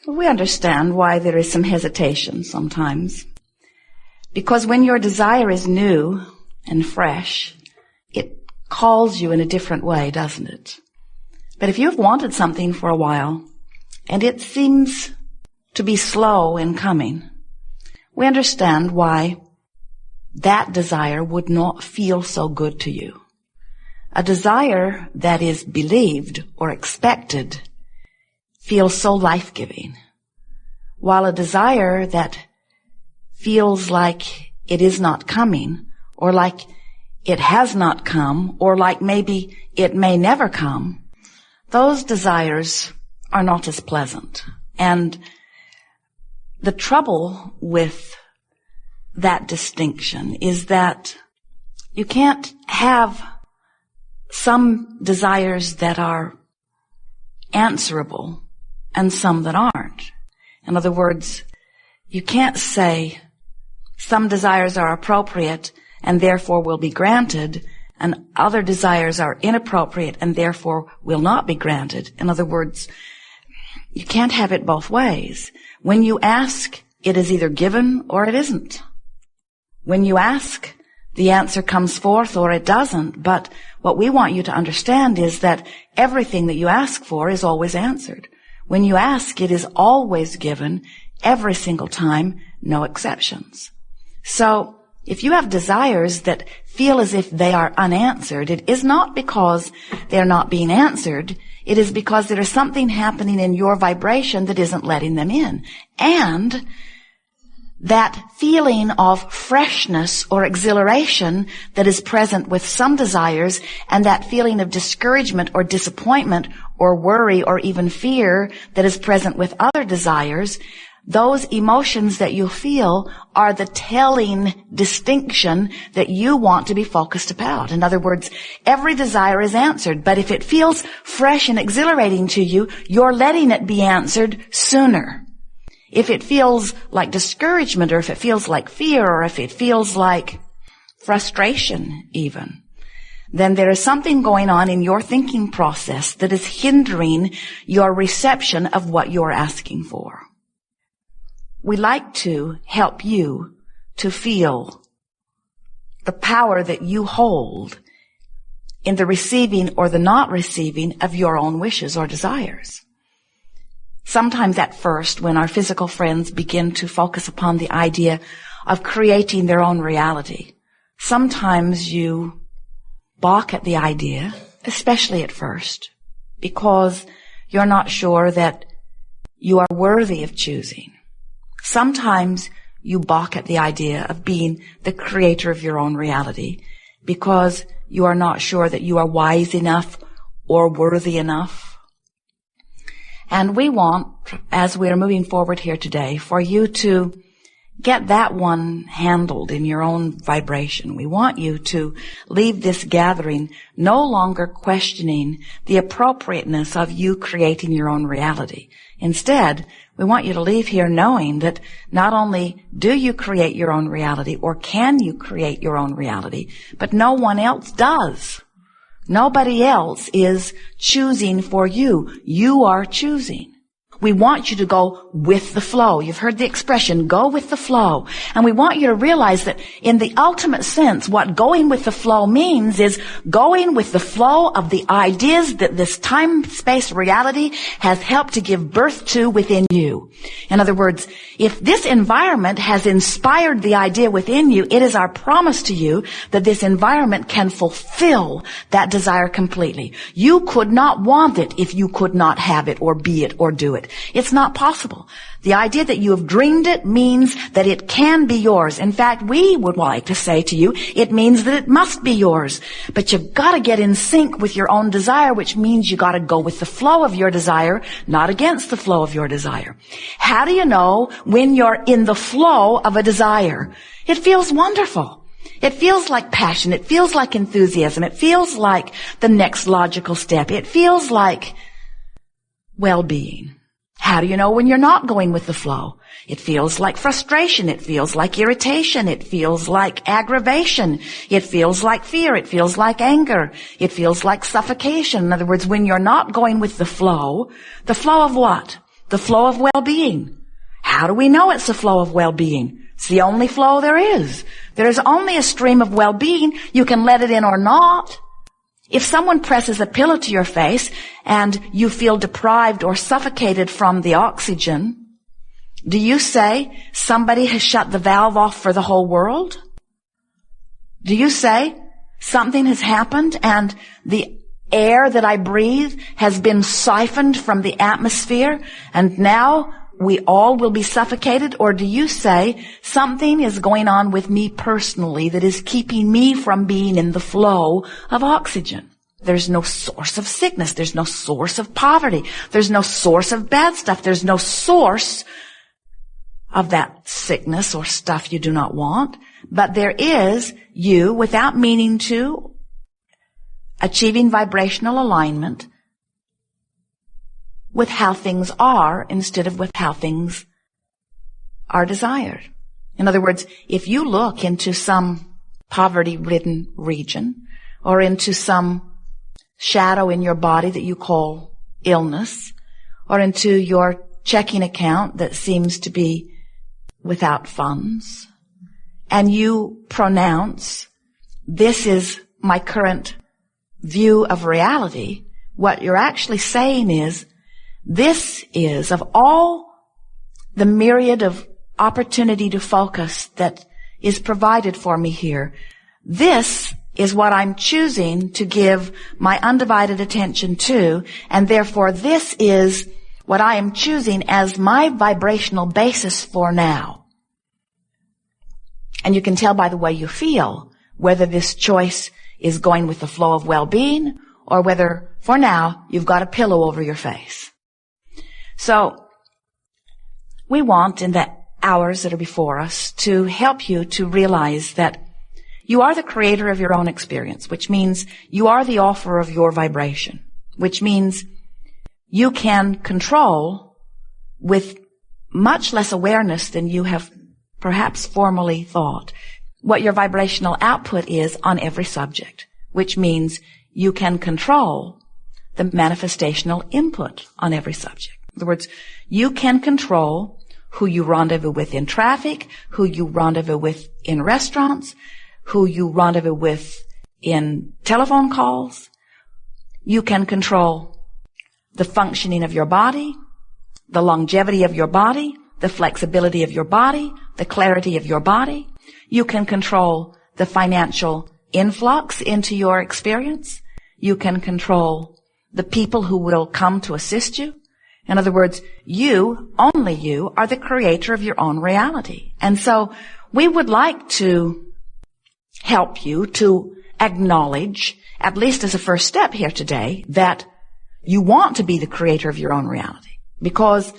We understand why there is some hesitation sometimes. Because when your desire is new and fresh, it calls you in a different way, doesn't it? But if you've wanted something for a while, and it seems to be slow in coming, we understand why that desire would not feel so good to you. A desire that is believed or expected feels so life-giving, while a desire that feels like it is not coming, or like it has not come, or like maybe it may never come, those desires are not as pleasant. And the trouble with that distinction is that you can't have some desires that are answerable and some that aren't. In other words, you can't say some desires are appropriate and therefore will be granted, and other desires are inappropriate and therefore will not be granted. In other words, you can't have it both ways. When you ask, it is either given or it isn't. When you ask, the answer comes forth or it doesn't. But what we want you to understand is that everything that you ask for is always answered. When you ask, it is always given, every single time, no exceptions. So, if you have desires that feel as if they are unanswered, it is not because they're not being answered. It is because there is something happening in your vibration that isn't letting them in. And that feeling of freshness or exhilaration that is present with some desires, and that feeling of discouragement or disappointment or worry or even fear that is present with other desires, those emotions that you feel are the telling distinction that you want to be focused about. In other words, every desire is answered, but if it feels fresh and exhilarating to you, you're letting it be answered sooner. If it feels like discouragement, or if it feels like fear, or if it feels like frustration even, then there is something going on in your thinking process that is hindering your reception of what you're asking for. We like to help you to feel the power that you hold in the receiving or the not receiving of your own wishes or desires. Sometimes at first, when our physical friends begin to focus upon the idea of creating their own reality, sometimes you balk at the idea, especially at first, because you're not sure that you are worthy of choosing. Sometimes you balk at the idea of being the creator of your own reality because you are not sure that you are wise enough or worthy enough. And we want, as we are moving forward here today, for you to get that one handled in your own vibration. We want you to leave this gathering no longer questioning the appropriateness of you creating your own reality. Instead, we want you to leave here knowing that not only do you create your own reality, or can you create your own reality, but no one else does. Nobody else is choosing for you. You are choosing. We want you to go with the flow. You've heard the expression, go with the flow. And we want you to realize that in the ultimate sense, what going with the flow means is going with the flow of the ideas that this time-space reality has helped to give birth to within you. In other words, if this environment has inspired the idea within you, it is our promise to you that this environment can fulfill that desire completely. You could not want it if you could not have it or be it or do it. It's not possible. The idea that you have dreamed it means that it can be yours. In fact, we would like to say to you, it means that it must be yours. But you've got to get in sync with your own desire, which means you got to go with the flow of your desire, not against the flow of your desire. How do you know when you're in the flow of a desire? It feels wonderful. It feels like passion. It feels like enthusiasm. It feels like the next logical step. It feels like well-being. How do you know when you're not going with the flow? It feels like frustration. It feels like irritation. It feels like aggravation. It feels like fear. It feels like anger. It feels like suffocation. In other words, when you're not going with the flow of what? the flow of well-being. How do we know it's the flow of well-being? It's the only flow there is. There's only a stream of well-being. You can let it in or not. If someone presses a pillow to your face and you feel deprived or suffocated from the oxygen, do you say somebody has shut the valve off for the whole world? Do you say something has happened and the air that I breathe has been siphoned from the atmosphere and now we all will be suffocated? Or do you say something is going on with me personally that is keeping me from being in the flow of oxygen? There's no source of sickness. There's no source of poverty. There's no source of bad stuff. There's no source of that sickness or stuff you do not want. But there is you, without meaning to, achieving vibrational alignment with how things are instead of with how things are desired. In other words, if you look into some poverty-ridden region or into some shadow in your body that you call illness or into your checking account that seems to be without funds, and you pronounce, this is my current view of reality, what you're actually saying is, this is, of all the myriad of opportunity to focus that is provided for me here, this is what I'm choosing to give my undivided attention to, and therefore this is what I am choosing as my vibrational basis for now. And you can tell by the way you feel whether this choice is going with the flow of well-being or whether, for now, you've got a pillow over your face. So, we want in the hours that are before us to help you to realize that you are the creator of your own experience, which means you are the author of your vibration, which means you can control with much less awareness than you have perhaps formerly thought what your vibrational output is on every subject, which means you can control the manifestational input on every subject. In other words, you can control who you rendezvous with in traffic, who you rendezvous with in restaurants, who you rendezvous with in telephone calls. You can control the functioning of your body, the longevity of your body, the flexibility of your body, the clarity of your body. You can control the financial influx into your experience. You can control the people who will come to assist you. In other words, you, only you, are the creator of your own reality. And so we would like to help you to acknowledge, at least as a first step here today, that you want to be the creator of your own reality. Because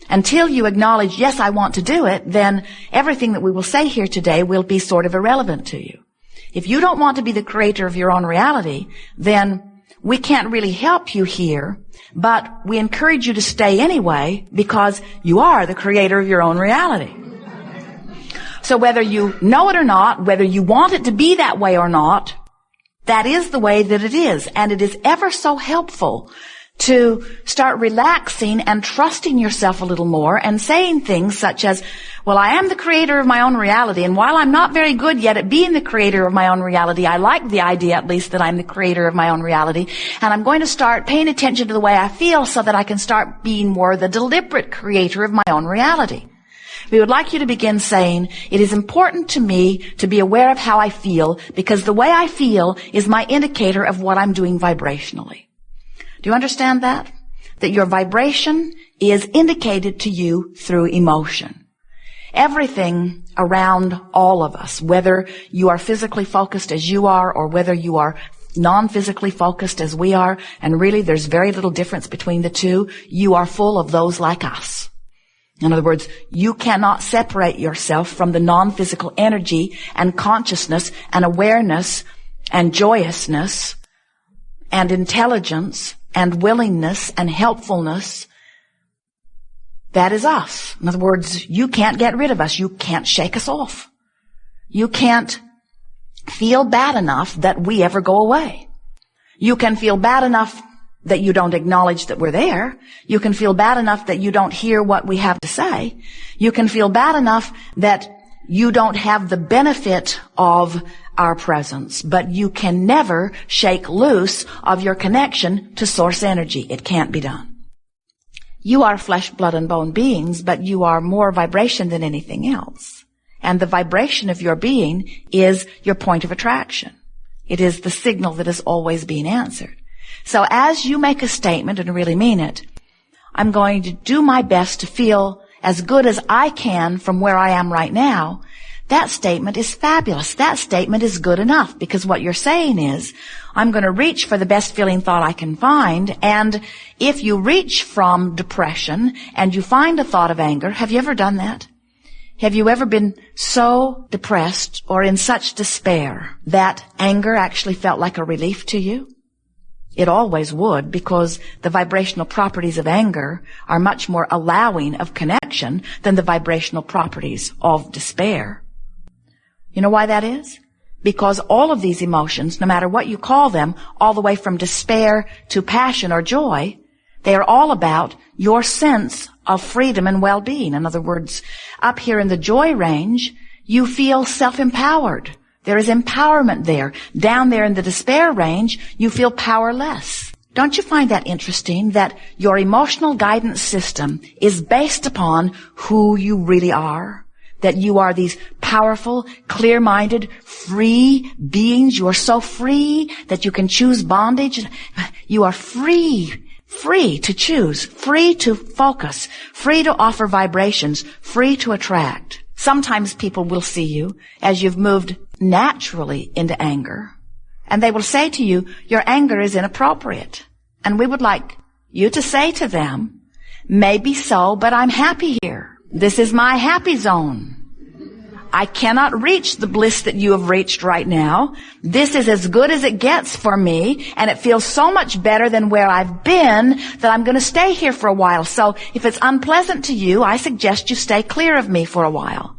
until you acknowledge, yes, I want to do it, then everything that we will say here today will be sort of irrelevant to you. If you don't want to be the creator of your own reality, then we can't really help you here, but we encourage you to stay anyway because you are the creator of your own reality. So whether you know it or not, whether you want it to be that way or not, that is the way that it is. And it is ever so helpful to start relaxing and trusting yourself a little more and saying things such as, well, I am the creator of my own reality, and while I'm not very good yet at being the creator of my own reality, I like the idea at least that I'm the creator of my own reality, and I'm going to start paying attention to the way I feel so that I can start being more the deliberate creator of my own reality. We would like you to begin saying, it is important to me to be aware of how I feel because the way I feel is my indicator of what I'm doing vibrationally. Do you understand that? That your vibration is indicated to you through emotion. Everything around all of us, whether you are physically focused as you are or whether you are non-physically focused as we are, and really there's very little difference between the two, you are full of those like us. In other words, you cannot separate yourself from the non-physical energy and consciousness and awareness and joyousness and intelligence and willingness and helpfulness. That is us. In other words, you can't get rid of us. You can't shake us off. You can't feel bad enough that we ever go away. You can feel bad enough that you don't acknowledge that we're there. You can feel bad enough that you don't hear what we have to say. You can feel bad enough that you don't have the benefit of our presence, but you can never shake loose of your connection to source energy. It can't be done. You are flesh, blood, and bone beings, but you are more vibration than anything else. And the vibration of your being is your point of attraction. It is the signal that is always being answered. So as you make a statement and really mean it, I'm going to do my best to feel as good as I can from where I am right now. That statement is fabulous. That statement is good enough, because what you're saying is, I'm going to reach for the best feeling thought I can find. And if you reach from depression and you find a thought of anger, have you ever done that? Have you ever been so depressed or in such despair that anger actually felt like a relief to you? It always would, because the vibrational properties of anger are much more allowing of connection than the vibrational properties of despair. You know why that is? Because all of these emotions, no matter what you call them, all the way from despair to passion or joy, they are all about your sense of freedom and well-being. In other words, up here in the joy range, you feel self-empowered. There is empowerment there. Down there in the despair range, you feel powerless. Don't you find that interesting, that your emotional guidance system is based upon who you really are? That you are these powerful, clear-minded, free beings. You are so free that you can choose bondage. You are free to choose, free to focus, free to offer vibrations, free to attract. Sometimes people will see you as you've moved naturally into anger, and they will say to you, your anger is inappropriate. And we would like you to say to them, maybe so, but I'm happy here. This is my happy zone. I cannot reach the bliss that you have reached right now. This is as good as it gets for me, and it feels so much better than where I've been that I'm going to stay here for a while. So if it's unpleasant to you, I suggest you stay clear of me for a while.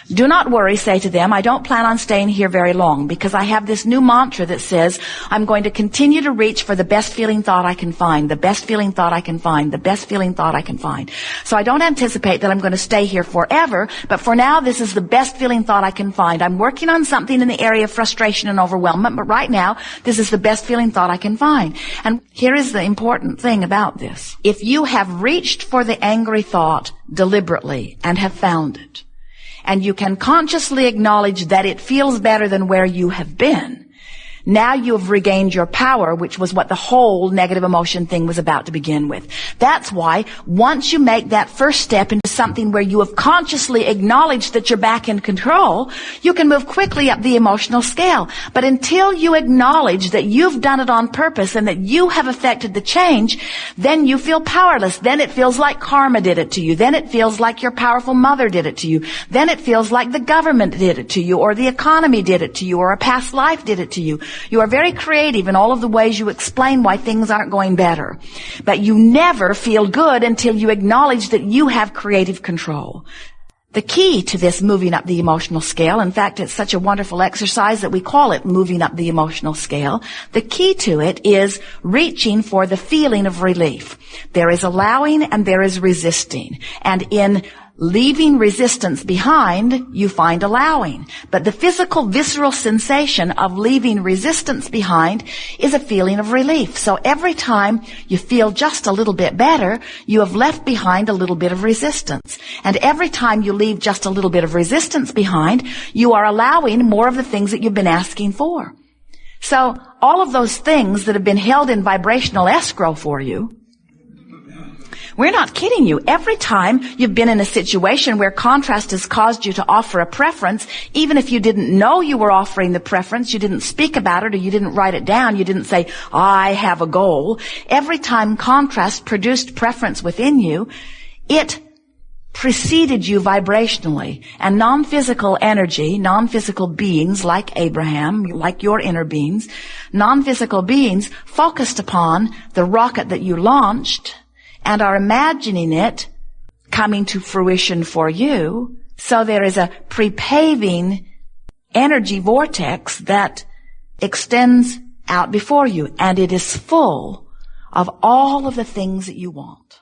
Do not worry, say to them, I don't plan on staying here very long, because I have this new mantra that says I'm going to continue to reach for the best feeling thought I can find, the best feeling thought I can find, the best feeling thought I can find. So I don't anticipate that I'm going to stay here forever, but for now this is the best feeling thought I can find. I'm working on something in the area of frustration and overwhelmment, but right now this is the best feeling thought I can find. And here is the important thing about this. If you have reached for the angry thought deliberately and have found it, and you can consciously acknowledge that it feels better than where you have been, now you have regained your power, which was what the whole negative emotion thing was about to begin with. That's why once you make that first step into something where you have consciously acknowledged that you're back in control, you can move quickly up the emotional scale. But until you acknowledge that you've done it on purpose and that you have affected the change, then you feel powerless. Then it feels like karma did it to you. Then it feels like your powerful mother did it to you. Then it feels like the government did it to you, or the economy did it to you, or a past life did it to you. You are very creative in all of the ways you explain why things aren't going better. But you never feel good until you acknowledge that you have creative control. The key to this moving up the emotional scale, in fact, it's such a wonderful exercise that we call it moving up the emotional scale. The key to it is reaching for the feeling of relief. There is allowing and there is resisting. And in leaving resistance behind, you find allowing. But the physical, visceral sensation of leaving resistance behind is a feeling of relief. So every time you feel just a little bit better, you have left behind a little bit of resistance. And every time you leave just a little bit of resistance behind, you are allowing more of the things that you've been asking for. So all of those things that have been held in vibrational escrow for you, we're not kidding you. Every time you've been in a situation where contrast has caused you to offer a preference, even if you didn't know you were offering the preference, you didn't speak about it, or you didn't write it down, you didn't say, I have a goal. Every time contrast produced preference within you, it preceded you vibrationally. And non-physical energy, non-physical beings like Abraham, like your inner beings, non-physical beings focused upon the rocket that you launched and are imagining it coming to fruition for you. So there is a pre-paving energy vortex that extends out before you, and it is full of all of the things that you want.